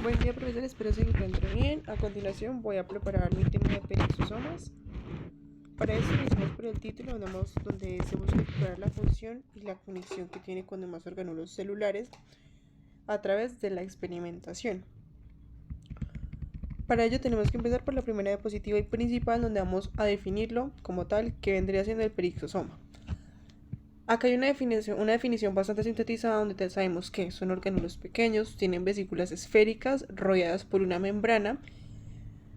Buen día, profesor, espero se encuentre bien. A continuación voy a preparar mi tema de peroxisomas. Para eso iniciamos por el título donde se busca explorar la función y la conexión que tiene con demás orgánulos celulares a través de la experimentación. Para ello tenemos que empezar por la primera diapositiva y principal, donde vamos a definirlo como tal, que vendría siendo el peroxisoma. Acá hay una definición bastante sintetizada donde sabemos que son orgánulos pequeños, tienen vesículas esféricas rodeadas por una membrana.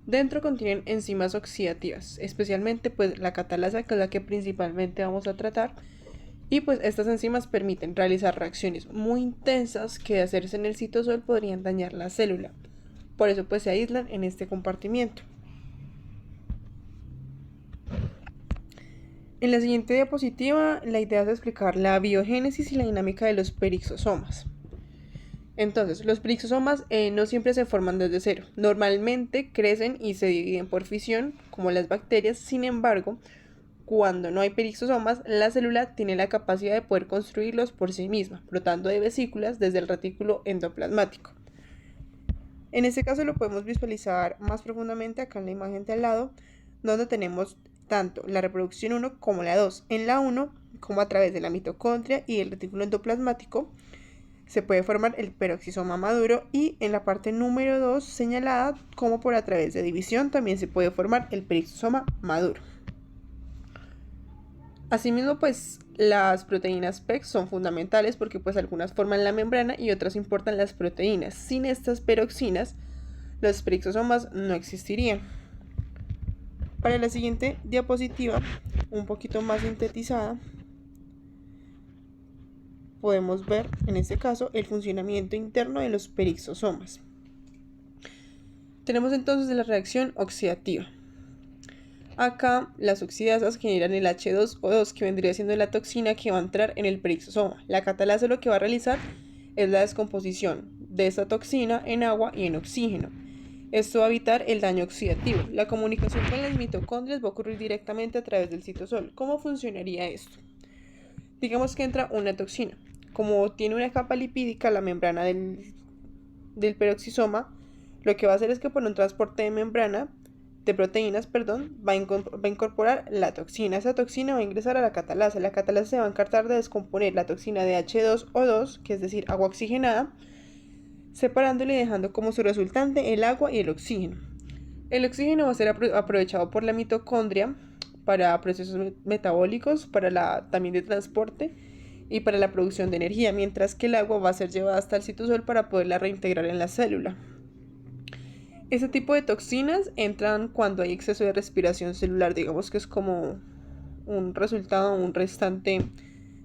Dentro contienen enzimas oxidativas, especialmente pues la catalasa, que es la que principalmente vamos a tratar. Y pues estas enzimas permiten realizar reacciones muy intensas que de hacerse en el citosol podrían dañar la célula. Por eso pues se aíslan en este compartimiento. En la siguiente diapositiva, la idea es explicar la biogénesis y la dinámica de los peroxisomas. Entonces, los peroxisomas no siempre se forman desde cero. Normalmente crecen y se dividen por fisión, como las bacterias. Sin embargo, cuando no hay peroxisomas, la célula tiene la capacidad de poder construirlos por sí misma, brotando de vesículas desde el retículo endoplasmático. En este caso lo podemos visualizar más profundamente acá en la imagen de al lado, donde tenemos tanto la reproducción 1 como la 2. En la 1, como a través de la mitocondria y el retículo endoplasmático, se puede formar el peroxisoma maduro, y en la parte número 2 señalada, como por a través de división, también se puede formar el peroxisoma maduro. Asimismo, pues las proteínas PEG son fundamentales porque pues algunas forman la membrana y otras importan las proteínas. Sin estas peroxinas, los peroxisomas no existirían. Para la siguiente diapositiva, un poquito más sintetizada, podemos ver en este caso el funcionamiento interno de los peroxisomas. Tenemos entonces la reacción oxidativa. Acá las oxidasas generan el H2O2, que vendría siendo la toxina que va a entrar en el peroxisoma. La catalasa lo que va a realizar es la descomposición de esta toxina en agua y en oxígeno. Esto va a evitar el daño oxidativo. La comunicación con las mitocondrias va a ocurrir directamente a través del citosol. ¿Cómo funcionaría esto? Digamos que entra una toxina. Como tiene una capa lipídica, la membrana del peroxisoma, lo que va a hacer es que por un transporte de proteínas, va a incorporar la toxina. Esa toxina va a ingresar a la catalasa. La catalasa se va a encargar de descomponer la toxina de H2O2, que es decir, agua oxigenada, separándola y dejando como su resultante el agua y el oxígeno. El oxígeno va a ser aprovechado por la mitocondria para procesos metabólicos, también de transporte y para la producción de energía, mientras que el agua va a ser llevada hasta el citosol para poderla reintegrar en la célula. Este tipo de toxinas entran cuando hay exceso de respiración celular, digamos que es como un resultado, un restante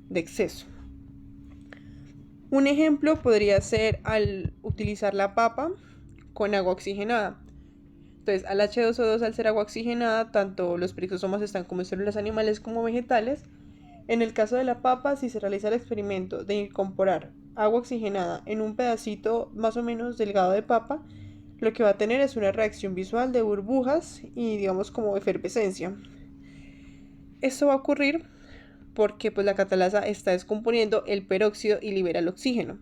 de exceso. Un ejemplo podría ser al utilizar la papa con agua oxigenada. Entonces, al H2O2, al ser agua oxigenada, tanto los peroxisomas están como en células animales como vegetales. En el caso de la papa, si se realiza el experimento de incorporar agua oxigenada en un pedacito más o menos delgado de papa, lo que va a tener es una reacción visual de burbujas y digamos como efervescencia. Esto va a ocurrir porque pues la catalasa está descomponiendo el peróxido y libera el oxígeno.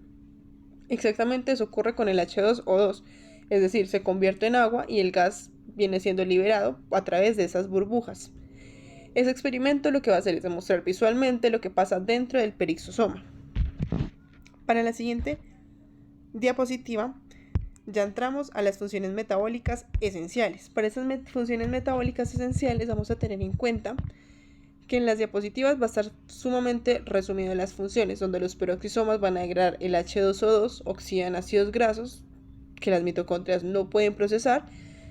Exactamente eso ocurre con el H2O2, es decir, se convierte en agua y el gas viene siendo liberado a través de esas burbujas. Ese experimento lo que va a hacer es demostrar visualmente lo que pasa dentro del peroxisoma. Para la siguiente diapositiva ya entramos a las funciones metabólicas esenciales. Para esas funciones metabólicas esenciales vamos a tener en cuenta que en las diapositivas va a estar sumamente resumido las funciones, donde los peroxisomas van a degradar el H2O2, oxidan ácidos grasos que las mitocondrias no pueden procesar,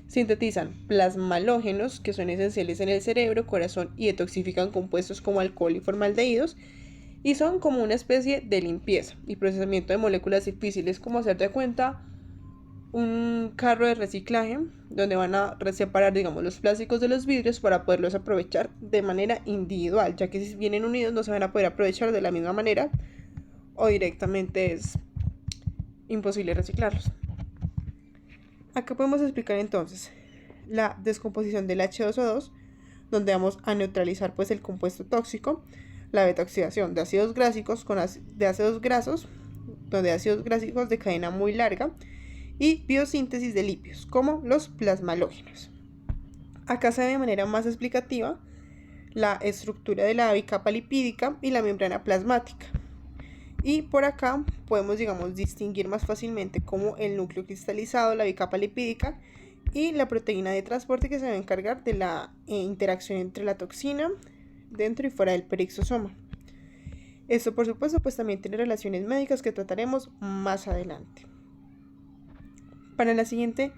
sintetizan plasmalógenos que son esenciales en el cerebro, corazón y detoxifican compuestos como alcohol y formaldehídos, y son como una especie de limpieza y procesamiento de moléculas difíciles, como hacer de cuenta un carro de reciclaje donde van a separar, digamos, los plásticos de los vidrios para poderlos aprovechar de manera individual, ya que si vienen unidos no se van a poder aprovechar de la misma manera o directamente es imposible reciclarlos. Acá podemos explicar entonces la descomposición del H2O2, donde vamos a neutralizar pues el compuesto tóxico, la beta-oxidación de ácidos grasos, donde ácidos gráficos de cadena muy larga, y biosíntesis de lípidos, como los plasmalógenos. Acá se ve de manera más explicativa la estructura de la bicapa lipídica y la membrana plasmática. Y por acá podemos, distinguir más fácilmente como el núcleo cristalizado, la bicapa lipídica y la proteína de transporte que se va a encargar de la interacción entre la toxina dentro y fuera del perixosoma. Esto, por supuesto, pues también tiene relaciones médicas que trataremos más adelante. Para la siguiente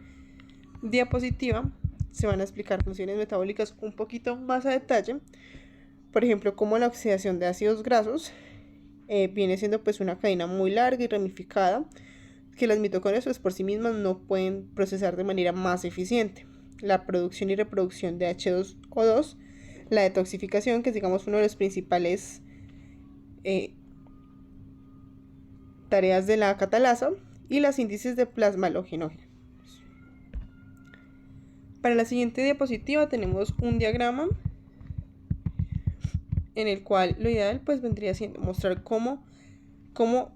diapositiva se van a explicar funciones metabólicas un poquito más a detalle. Por ejemplo, como la oxidación de ácidos grasos viene siendo pues una cadena muy larga y ramificada que las mitocondrias pues por sí mismas no pueden procesar de manera más eficiente. La producción y reproducción de H2O2, la detoxificación, que es uno de los principales tareas de la catalasa, y las síntesis de plasmalógenos. Para la siguiente diapositiva tenemos un diagrama en el cual lo ideal pues vendría siendo mostrar cómo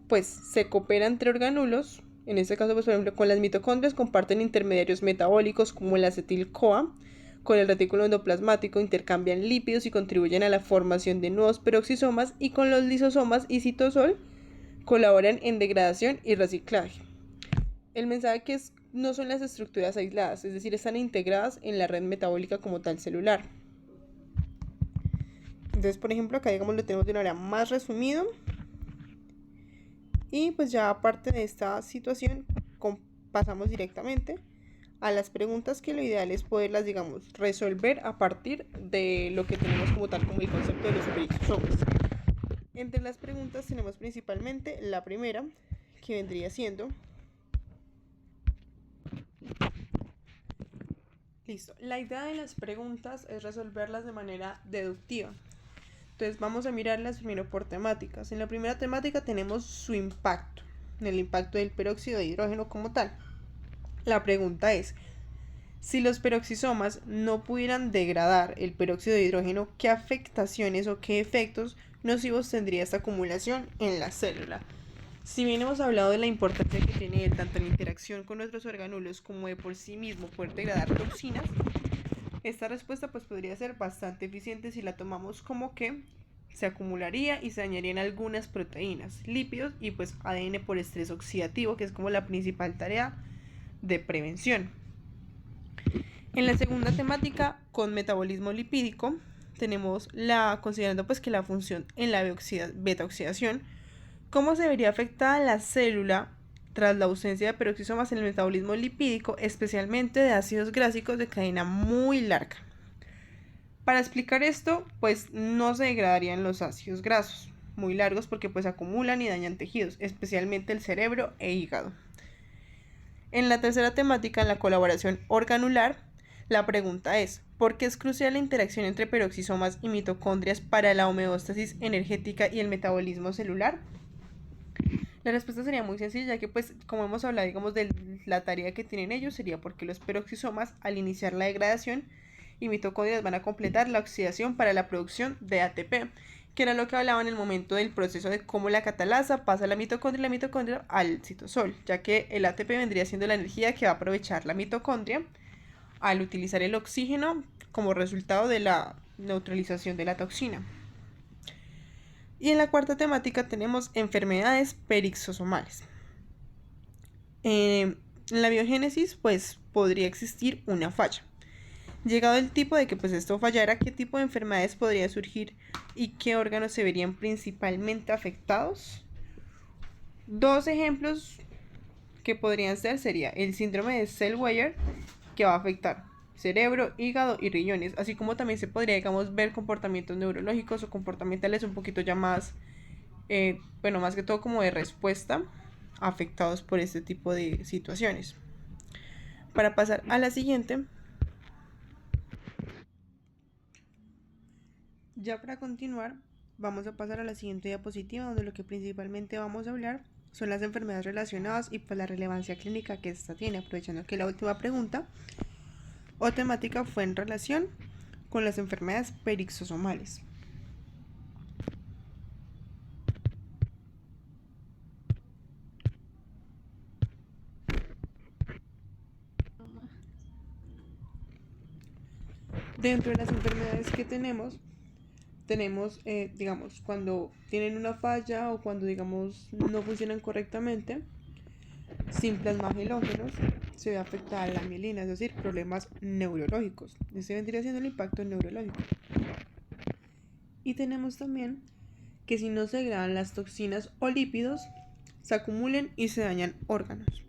pues se coopera entre orgánulos. En este caso, pues, por ejemplo, con las mitocondrias comparten intermediarios metabólicos como el acetil-CoA. Con el retículo endoplasmático intercambian lípidos y contribuyen a la formación de nuevos peroxisomas, y con los lisosomas y citosol colaboran en degradación y reciclaje. El mensaje que no son las estructuras aisladas, es decir, están integradas en la red metabólica como tal celular. Entonces, por ejemplo, acá lo tenemos de una manera más resumido. Y pues ya aparte de esta situación, pasamos directamente a las preguntas, que lo ideal es poderlas, resolver a partir de lo que tenemos como tal, como el concepto de los perisomas. Entre las preguntas tenemos principalmente la primera, que vendría siendo... Listo. La idea de las preguntas es resolverlas de manera deductiva. Entonces vamos a mirarlas primero por temáticas. En la primera temática tenemos su impacto, el impacto del peróxido de hidrógeno como tal. La pregunta es, si los peroxisomas no pudieran degradar el peróxido de hidrógeno, ¿qué afectaciones o qué efectos nocivos tendría esta acumulación en la célula? Si bien hemos hablado de la importancia que tiene tanto en la interacción con otros orgánulos como de por sí mismo poder degradar toxinas, esta respuesta pues podría ser bastante eficiente si la tomamos como que se acumularía y se dañarían algunas proteínas, lípidos y pues ADN por estrés oxidativo, que es como la principal tarea de prevención. En la segunda temática, con metabolismo lipídico, tenemos considerando pues que la función en la beta-oxidación, cómo se vería afectada la célula tras la ausencia de peroxisomas en el metabolismo lipídico, especialmente de ácidos grásicos de cadena muy larga. Para explicar esto, pues no se degradarían los ácidos grasos muy largos porque pues acumulan y dañan tejidos, especialmente el cerebro e hígado. En la tercera temática, en la colaboración organular, la pregunta es, ¿por qué es crucial la interacción entre peroxisomas y mitocondrias para la homeostasis energética y el metabolismo celular? La respuesta sería muy sencilla, ya que pues como hemos hablado de la tarea que tienen ellos, sería porque los peroxisomas al iniciar la degradación y mitocondrias van a completar la oxidación para la producción de ATP, que era lo que hablaba en el momento del proceso de cómo la catalasa pasa la mitocondria al citosol, ya que el ATP vendría siendo la energía que va a aprovechar la mitocondria al utilizar el oxígeno como resultado de la neutralización de la toxina. Y en la cuarta temática tenemos enfermedades perixosomales. En la biogénesis pues podría existir una falla. Llegado el tipo de que pues esto fallara, ¿qué tipo de enfermedades podría surgir y qué órganos se verían principalmente afectados? Dos ejemplos que podrían ser sería el síndrome de Zellweger, que va a afectar cerebro, hígado y riñones, así como también se podría, ver comportamientos neurológicos o comportamentales un poquito ya más, más que todo como de respuesta, afectados por este tipo de situaciones. Para pasar a la siguiente, ya para continuar, vamos a pasar a la siguiente diapositiva, donde lo que principalmente vamos a hablar son las enfermedades relacionadas y pues la relevancia clínica que esta tiene, aprovechando que la última pregunta o temática fue en relación con las enfermedades perixosomales. Dentro de las enfermedades que tenemos, digamos, cuando tienen una falla o cuando, digamos, no funcionan correctamente, sin plasmagelógenos se ve afectada la mielina, es decir, problemas neurológicos. Ese vendría siendo el impacto neurológico. Y tenemos también que si no se degradan las toxinas o lípidos, se acumulen y se dañan órganos.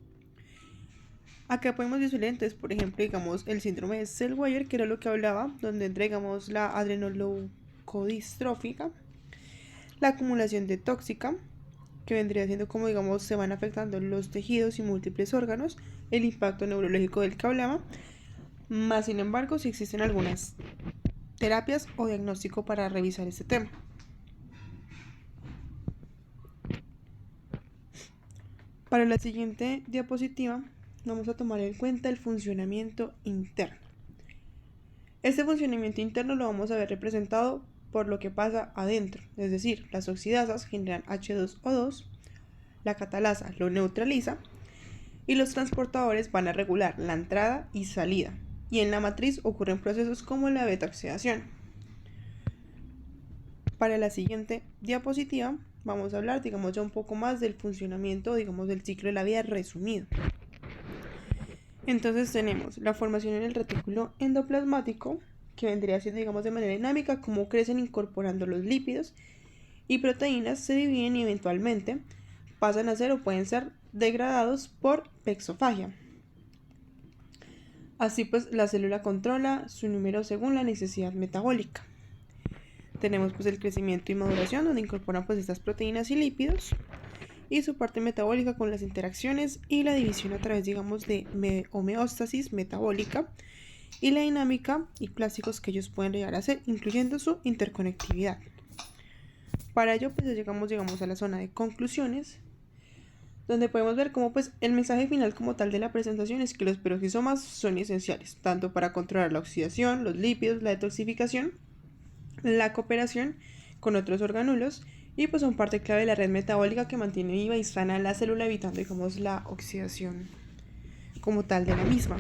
Acá podemos visualizar entonces, por ejemplo, digamos, el síndrome de Zellweger, que era lo que hablaba, donde entregamos la adrenoleucodistrófica, la acumulación de tóxica, que vendría siendo como, digamos, se van afectando los tejidos y múltiples órganos, el impacto neurológico del que hablaba, más sin embargo, si existen algunas terapias o diagnóstico para revisar este tema. Para la siguiente diapositiva vamos a tomar en cuenta el funcionamiento interno. Este funcionamiento interno lo vamos a ver representado por lo que pasa adentro, es decir, las oxidasas generan H2O2, la catalasa lo neutraliza y los transportadores van a regular la entrada y salida, y en la matriz ocurren procesos como la beta-oxidación. Para la siguiente diapositiva vamos a hablar, digamos, ya un poco más del funcionamiento, digamos, del ciclo de la vida resumido. Entonces tenemos la formación en el retículo endoplasmático, que vendría siendo, digamos, de manera dinámica, cómo crecen incorporando los lípidos y proteínas, se dividen y eventualmente pasan a ser o pueden ser degradados por pexofagia. Así pues, la célula controla su número según la necesidad metabólica. Tenemos pues el crecimiento y maduración, donde incorporan pues estas proteínas y lípidos, y su parte metabólica con las interacciones y la división a través, digamos, de homeostasis metabólica, y la dinámica y plásticos que ellos pueden llegar a hacer, incluyendo su interconectividad. Para ello pues llegamos a la zona de conclusiones, donde podemos ver cómo pues el mensaje final como tal de la presentación es que los peroxisomas son esenciales, tanto para controlar la oxidación, los lípidos, la detoxificación, la cooperación con otros orgánulos, y pues son parte clave de la red metabólica que mantiene viva y sana la célula, evitando, digamos, la oxidación como tal de la misma.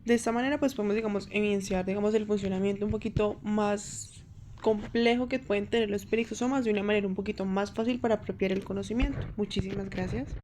De esta manera pues podemos, digamos, evidenciar, digamos, el funcionamiento un poquito más complejo que pueden tener los peroxisomas de una manera un poquito más fácil para apropiar el conocimiento. Muchísimas gracias.